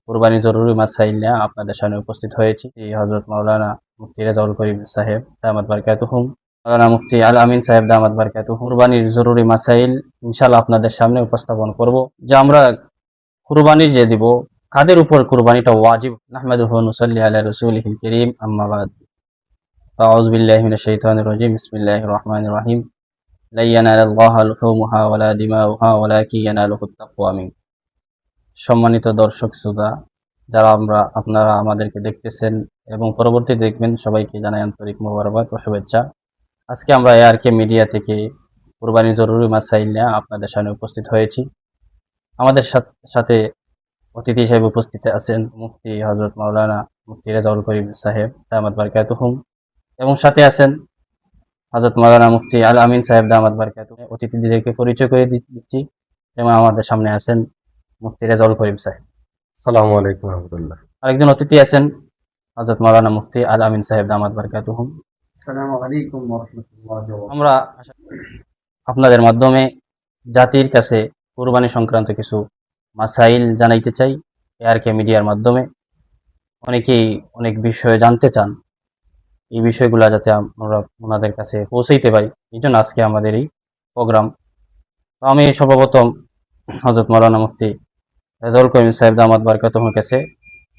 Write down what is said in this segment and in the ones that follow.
কুরবানি জরুরি মাসাইল নিয়ে আপনাদের সামনে উপস্থিত হয়েছি। হযরত মাওলানা মুফতি রেজাউল করিম সাহেব দামাত বারকাতুহুম, মাওলানা মুফতি আল আমিন সাহেব দামাত বারকাতুহুম কুরবানির জরুরি মাসাইল ইনশাআল্লাহ আপনাদের সামনে উপস্থাপন করব। যে আমরা কুরবানি যে দিব, কাদের উপর কুরবানিটা ওয়াজিব। নাহমাদুহু ওয়া নুসাল্লি আলা রাসূলিহিল কারীম, আম্মা বাদ। আউযু বিল্লাহি মিনাশ শাইতানির রাজীম, বিসমিল্লাহির রহমানির রহিম। লা ইয়ানালাল্লাহু লুহুমুহা ওয়ালা দিমাউহা ওয়ালাকিন ইয়ানালুহুত তাকওয়া মিনকুম। সম্মানিত দর্শক শ্রোতা, যারা আপনারা আমাদেরকে দেখতেছেন এবং পরবর্তীতে দেখবেন, সবাইকে জানাই আন্তরিক মোবারকবাদ ও শুভেচ্ছা। আজকে আমরা ARK মিডিয়া থেকে কুরবানির জরুরি মাসাইল নিয়ে আপনাদের সামনে উপস্থিত হয়েছি। আমাদের সাথে অতিথি হিসেবে উপস্থিত আছেন মুফতি হযরত মাওলানা মুফতি রেজাউল করিম সাহেব দামাত বারকাতুহুম, এবং সাথে আছেন হযরত মাওলানা মুফতি আল আমিন সাহেব দামাত বারকাতুহুম। অতিথিদেরকে পরিচয় করে দিচ্ছি, এবং আমাদের সামনে আছেন মুফতি রেজাউল করিম সাহেব। আসসালামু আলাইকুম রাহমাতুল্লাহ। আরেকজন অতিথি আছেন হযরত মাওলানা মুফতি আল আমিন সাহেব দামাত বারকাতুহুম। আসসালামু আলাইকুম ওয়া রাহমাতুল্লাহি ওয়া বারাকাতুহু। আমরা আপনাদের মাধ্যমে জাতির কাছে কুরবানি সংক্রান্ত কিছু মাসাইল জানাইতে চাই। ARK মিডিয়ার মাধ্যমে অনেকেই অনেক বিষয়ে জানতে চান, এই বিষয়গুলো যাতে আমরা ওনাদের কাছে পৌঁছাইতে পারি, এই জন্য আজকে আমাদের এই প্রোগ্রাম। আমি সর্বপ্রথম হযরত মাওলানা মুফতি রেজাউল করিম সাহেব দামাত বারকাতুহুর কাছে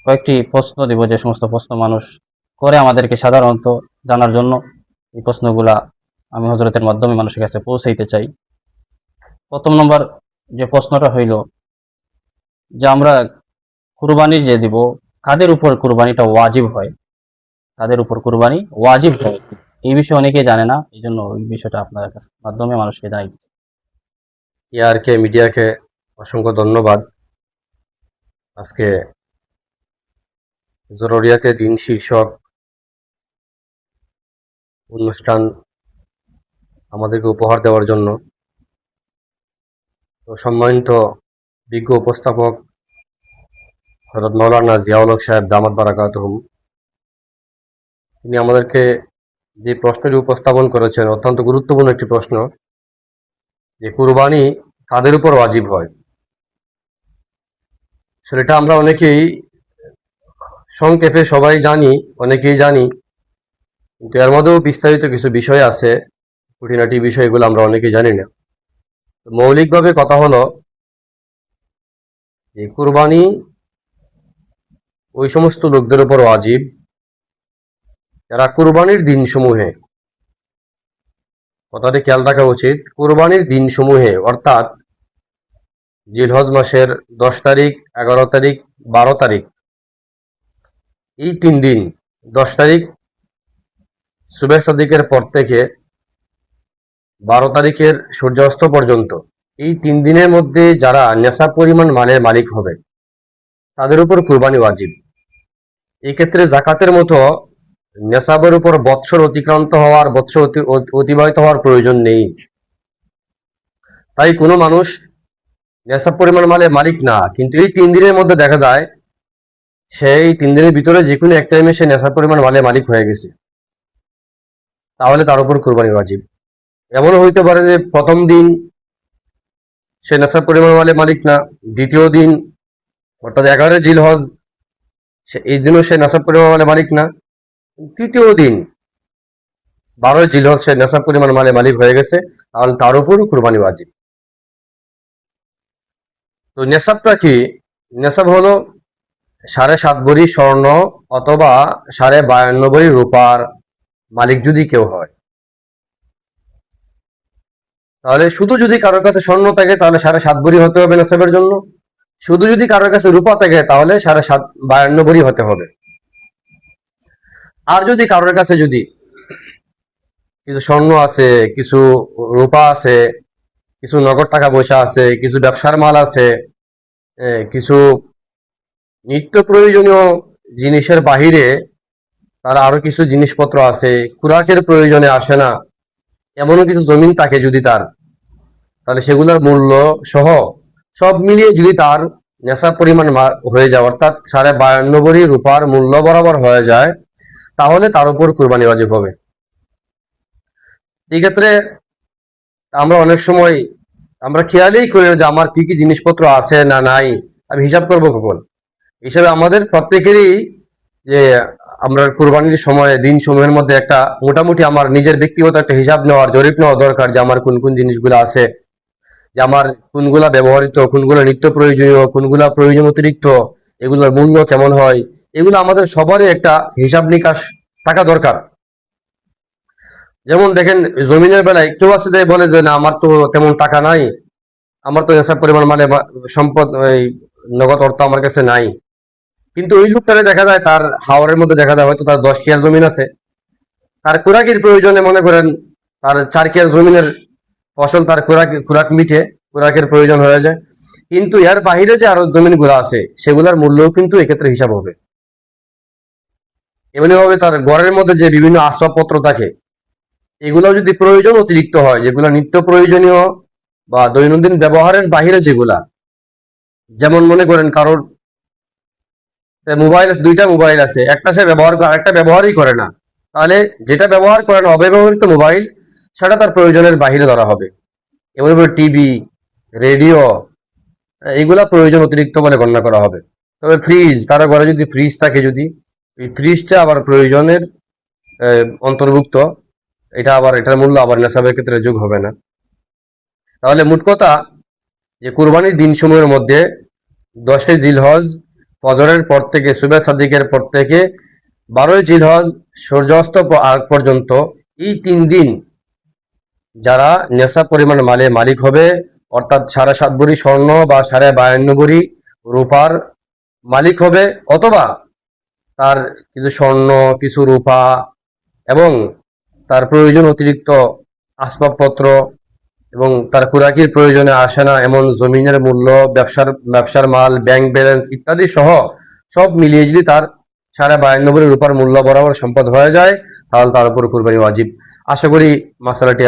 কয়েকটি প্রশ্ন দেব, যে সমস্ত প্রশ্ন মানুষ করে আমাদেরকে সাধারণত জানার জন্য। এই প্রশ্নগুলা আমি হযরতের মাধ্যমে মানুষের কাছে পৌঁছাইতে চাই। প্রথম নম্বর যে প্রশ্নটা হইল যে আমরা কুরবানি যে দিব, কাদের উপর কুরবানিটা ওয়াজিব হয়, কাদের উপর কুরবানি ওয়াজিব হয়, এই বিষয়ে অনেকেই জানে না। এই জন্য এই বিষয়টা আপনাদের কাছে মাধ্যমে মানুষকে জানাই দিচ্ছি। ARK মিডিয়াকে অসংখ্য ধন্যবাদ। আজকে জরুরিয়াতে দিন শীর্ষক অনুষ্ঠান আমাদেরকে উপহার দেওয়ার জন্য। তো সম্মানিত বিজ্ঞ উপস্থাপক হযরত মাওলানা জিয়াউল হক সাহেব দামাত বারাকাতুহুম, তিনি আমাদেরকে যে প্রশ্নটি উপস্থাপন করেছেন অত্যন্ত গুরুত্বপূর্ণ একটি প্রশ্ন, যে কুরবানি কাদের উপর ওয়াজিব হয়। সেটা আমরা অনেকেই সংক্ষেপে সবাই জানি, অনেকেই জানি, কিন্তু এর মধ্যেও বিস্তারিত কিছু বিষয় আছে, খুঁটিনাটি বিষয়গুলো আমরা অনেকেই জানি না। মৌলিকভাবে কথা হলো যে কুরবানি ওই সমস্ত লোকদের উপর ওয়াজিব যারা কুরবানির দিনসমূহে, কথাটি খেয়াল রাখা উচিত, কুরবানির দিনসমূহে অর্থাৎ জিলহজ মাসের 10 তারিখ, 11 তারিখ, 12 তারিখ, এই 3 দিন, 10 তারিখ সুবহ সাদিকের পর থেকে 12 তারিখের সূর্যাস্ত পর্যন্ত, এই 3 দিনের মধ্যে যারা নেশাব পরিমাণ মালের মালিক হবে তাদের উপর কুরবানি ওয়াজিব। এই ক্ষেত্রে যাকাতের মতো নেশাবের উপর বৎসর অতিক্রান্ত হওয়ার, বৎসর অতিবাহিত হওয়ার প্রয়োজন নেই। তাই কোনো মানুষ নেশাব পরিমাণ মালের মালিক না, কিন্তু এই 3 দিনের মধ্যে দেখা যায় সেই 3 দিনের ভিতরে যে কোনো এক টাইমে সে নেশাব পরিমাণ মালের মালিক হয়ে গেছে, তাহলে তার উপর কুরবানি ওয়াজিব। এমনও হইতে পারে যে প্রথম দিন সে নেশাব পরিমাণ মালের মালিক না, দ্বিতীয় দিন অর্থাৎ 11 জিলহজ এই দিনও সে নেশাব পরিমাণ মালের মালিক না, তৃতীয় দিন 12 জিলহজ সে নেশাব পরিমাণ মালের মালিক হয়ে গেছে, তাহলে তার উপরও কুরবানি ওয়াজিব। তো নেশাবটা কি? নেশাব হলো 7.5 ভরি স্বর্ণ অথবা 52.5 ভরি রূপার মালিক যদি কেউ হয়। তাহলে শুধু যদি কারোর কাছে স্বর্ণ থাকে তাহলে 7.5 ভরি হতে হবে নেশাবের জন্য, শুধু যদি কারোর কাছে রূপা থাকে তাহলে 52 ভরি হতে হবে। আর যদি কারোর কাছে যদি কিছু স্বর্ণ আছে, কিছু রূপা আছে, কিছু নগদ টাকা পয়সা আছে, কিছু ব্যবসার মাল আছে, কিছু নিত্য প্রয়োজনীয় জিনিসের বাহিরে তার আরো কিছু জিনিসপত্র আছে, খুরাকের প্রয়োজনে আসে না, এমনও কিছু জমিন থাকে যদি তার, তাহলে সেগুলোর মূল্য সহ সব মিলিয়ে যদি তার নেশাব পরিমাণ হয়ে যায়, অর্থাৎ 52.5 ভরি রূপার মূল্য বরাবর হয়ে যায়, তাহলে তার উপর কুরবানি ওয়াজিব হবে। এই ক্ষেত্রে আমরা অনেক সময় আমরা খেয়ালই করি না যে আমার কি কি জিনিসপত্র আছে না নাই, আমি হিসাব করবো কখন। হিসেবে আমাদের প্রত্যেকেরই যে আমরা কুরবানির সময় দিন সময়ের মধ্যে একটা মোটামুটি আমার নিজের ব্যক্তিগত একটা হিসাব নেওয়ার জরিপ নেওয়া দরকার যে আমার কোন কোন জিনিসগুলো আছে, যে আমার কোনগুলা ব্যবহৃত, কোনগুলো নিত্য প্রয়োজনীয়, কোনগুলা প্রয়োজন অতিরিক্ত, এগুলোর মূল্য কেমন হয়, এগুলো আমাদের সবারই একটা হিসাব নিকাশ থাকা দরকার। যেমন দেখেন জমিনের বেলায় কেউ আছে যে বলে যে না আমার তো তেমন টাকা নাই, আমার তো এসব পরিমাণ মানে সম্পদ এই নগদ অর্থ আমার কাছে নাই, কিন্তু ওই লোকটারে দেখা যায় তার হাওরের মধ্যে দেখা যায় হয়তো তার 10 কেয়ার জমিন আছে, তার খোরাকির প্রয়োজনে মনে করেন তার 4 কেয়ার জমিনের ফসল তার খোরাক মিটে, খোরাকের প্রয়োজন হয়ে যায়, কিন্তু এর বাহিরে যে আরো জমিনগুলো আছে সেগুলোর মূল্যও কিন্তু এক্ষেত্রে হিসাব হবে। এমনি ভাবে তার ঘরের মধ্যে যে বিভিন্ন আসবাবপত্র থাকে এগুলো যদি প্রয়োজন অতিরিক্ত হয়, যেগুলো নিত্য প্রয়োজনীয় বা দৈনন্দিন ব্যবহারের বাহিরে যেগুলা, যেমন মনে করেন কারোর মোবাইল, 2টা মোবাইল আছে, একটা সে ব্যবহার করে আরেকটা ব্যবহারই করে না, তাহলে যেটা ব্যবহার করে না অব্যবহৃত মোবাইল সেটা তার প্রয়োজনের বাহিরে ধরা হবে। এবার টিভি, রেডিও, এইগুলা প্রয়োজন অতিরিক্ত বলে গণ্য করা হবে। তবে ফ্রিজ, কারো ঘরে যদি ফ্রিজ থাকে, যদি এই ফ্রিজটা আবার প্রয়োজনের অন্তর্ভুক্ত, এটা আবার এটার মূল্য আবার নেশাবের ক্ষেত্রে যোগ হবে না। তাহলে মোট কথা যে কুরবানির দিন সময়ের মধ্যে 10 জিলহজ ফজরের পর থেকে, সুবে সাদিকের পর থেকে 12 জিলহজ সূর্যাস্ত আগ পর্যন্ত, এই 3 দিন যারা নেশাব পরিমাণ মালিক হবে, অর্থাৎ 7.5 ভরি স্বর্ণ বা 52.5 ভরি রূপার মালিক হবে, অথবা তার কিছু স্বর্ণ, কিছু রূপা এবং তার প্রয়োজন অতিরিক্ত আসবাবপত্র এবং তার খোরাকির প্রয়োজনে আসে না এমন জমিনের মূল্য, ব্যবসার মাল, ব্যাংক ব্যালেন্স ইত্যাদি সহ সব মিলিয়ে যদি তার 52.5 ভরি রূপার মূল্য বরাবর সম্পদ হয়ে যায়, তাহলে তার উপর কুরবানি ওয়াজিব। আশা করি মশালাটি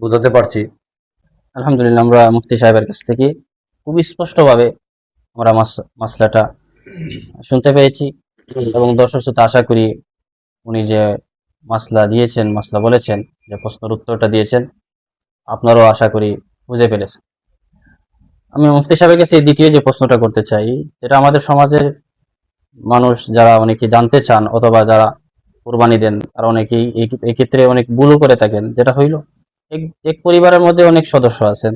বুঝাতে পারছি। আলহামদুলিল্লাহ, আমরা মুফতি সাহেবের কাছ থেকে খুব স্পষ্টভাবে আমরা মাসলাটা শুনতে পেয়েছি, এবং দর্শক শ্রোতা আশা করি উনি যে মাসলা বলেছেন, যে প্রশ্নের উত্তরটা দিয়েছেন, আপনারাও আশা করি বুঝে ফেলেছেন। আমি মুফতি সাহেবের কাছে দ্বিতীয় যে প্রশ্নটা করতে চাই, যেটা আমাদের সমাজের মানুষ যারা অনেকে জানতে চান অথবা যারা কুরবানি দেন আর অনেকেই এই ক্ষেত্রে অনেক ভুলও করে থাকেন, যেটা হইল এক পরিবারের মধ্যে অনেক সদস্য আছেন,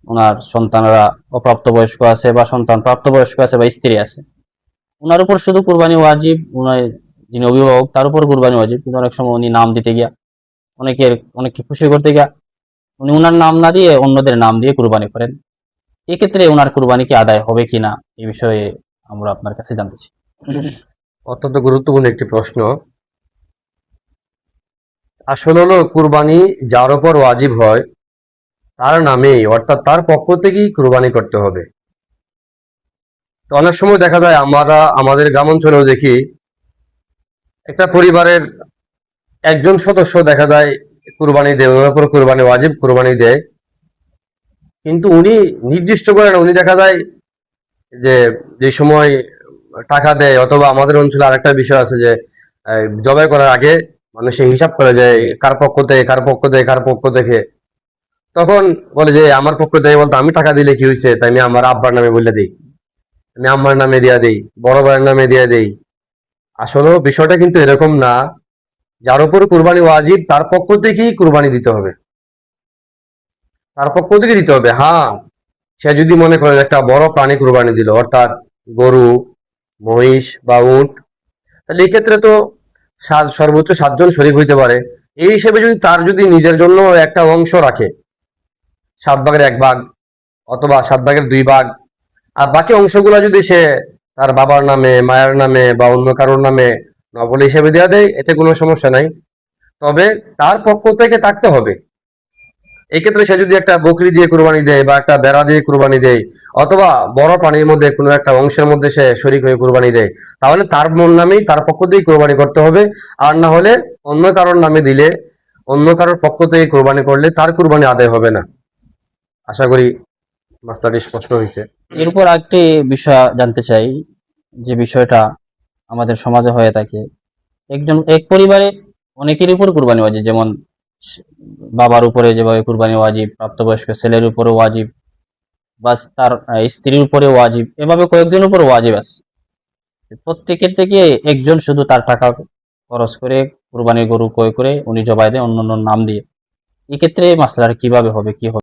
ওনার সন্তানরা অপ্রাপ্তবয়স্ক আছে বা সন্তান প্রাপ্তবয়স্ক আছে বা স্ত্রী আছে, ওনার উপর শুধু কুরবানি ওয়াজিব, ওনার যিনি অভিভাবক তার উপর কুরবানি ওয়াজিব, কিন্তু অনেক সময় উনি নাম দিতে গিয়া, অনেককে খুশি করতে গিয়া উনি ওনার নাম না দিয়ে অন্যদের নাম দিয়ে কুরবানি করেন। এক্ষেত্রে ওনার কুরবানি কি আদায় হবে কিনা, এই বিষয়ে আমরা আপনার কাছে জানতে চাই। অত্যন্ত গুরুত্বপূর্ণ একটি প্রশ্ন। আসলে হলো কুরবানি যার উপর ওয়াজিব হয় তার নামেই, অর্থাৎ তার পক্ষ থেকেই কুরবানি করতে হবে। তো অনেক সময় দেখা যায় আমরা আমাদের গ্রাম অঞ্চলেও দেখি একটা পরিবারের একজন সদস্য দেখা যায় কুরবানি দেয়, ওনার উপর কুরবানি ওয়াজিব, কুরবানি দেয়, কিন্তু উনি নির্দিষ্ট করে না, উনি দেখা যায় যে যে সময় টাকা দেয়, অথবা আমাদের অঞ্চলে আরেকটা বিষয় আছে যে জবাই করার আগে মানুষে হিসাব করে যে কার পক্ষ থেকে কার পক্ষ থেকে কার পক্ষ থেকে, তখন বলে যে আমার পক্ষ থেকে, বলতো আমি টাকা দিলে কি হয়েছে, তাই আমি আমার আব্বার নামে বলে দিই, আমি আম্মার নামে দিয়া দিই, বড় ভাইয়ের নামে দিয়া দিই। আসলে বিষয়টা কিন্তু এরকম না। যার উপর কুরবানি ওয়াজিব তার পক্ষ থেকেই কুরবানি দিতে হবে, তার পক্ষ থেকে দিতে হবে। হ্যাঁ, সে যদি মনে করে একটা বড় প্রাণী কুরবানি দিল, অর্থাৎ গরু, মহিষ বা উট, তাহলে এই ক্ষেত্রে তো সর্বোচ্চ 7 জন শরীক হইতে পারে। এই হিসেবে যদি তার যদি নিজের জন্য একটা অংশ রাখে, 7 ভাগের 1 ভাগ অথবা 7 ভাগের 2 ভাগ, আর বাকি অংশগুলো যদি সে তার বাবার নামে, মায়ের নামে বা অন্য কারোর নামে নফল হিসেবে দেওয়া দেয়, এতে কোনো সমস্যা নাই। তবে তার পক্ষ থেকে থাকতে হবে। এক্ষেত্রে সে যদি একটা বকরি দিয়ে কুরবানি দেয় বা একটা বেড়া দিয়ে কুরবানি দেয়, অথবা বড় প্রাণীর মধ্যে কোনো একটা অংশের মধ্যে সে শরীক হয়ে কুরবানি দেয়, তাহলে তার মন নামেই তার পক্ষ থেকেই কুরবানি করতে হবে। আর না হলে অন্য কারোর নামে দিলে, অন্য কারোর পক্ষ থেকে কুরবানি করলে তার কুরবানি আদায় হবে না। আশা করি মাসলাটি স্পষ্ট হয়েছে। এর উপর একটি বিষয় জানতে চাই, যে বিষয়টা আমাদের সমাজে হয়ে থাকে, এক পরিবারে অনেকের উপর কুরবানি ওয়াজিব, যেমন বাবার উপরে যেভাবে কুরবানি ওয়াজিব, প্রাপ্তবয়স্ক ছেলের উপরে ওয়াজিব, বা তার স্ত্রীর উপরে ওয়াজিব, এভাবে কয়েকজনের উপরে ওয়াজিব আছে। প্রত্যেকের থেকে একজন শুধু তার টাকা খরচ করে কুরবানির গরু ক্রয় করে উনি জবাই দেয় অন্য নাম দিয়ে। এক্ষেত্রে মাসলার কিভাবে হবে, কি হবে?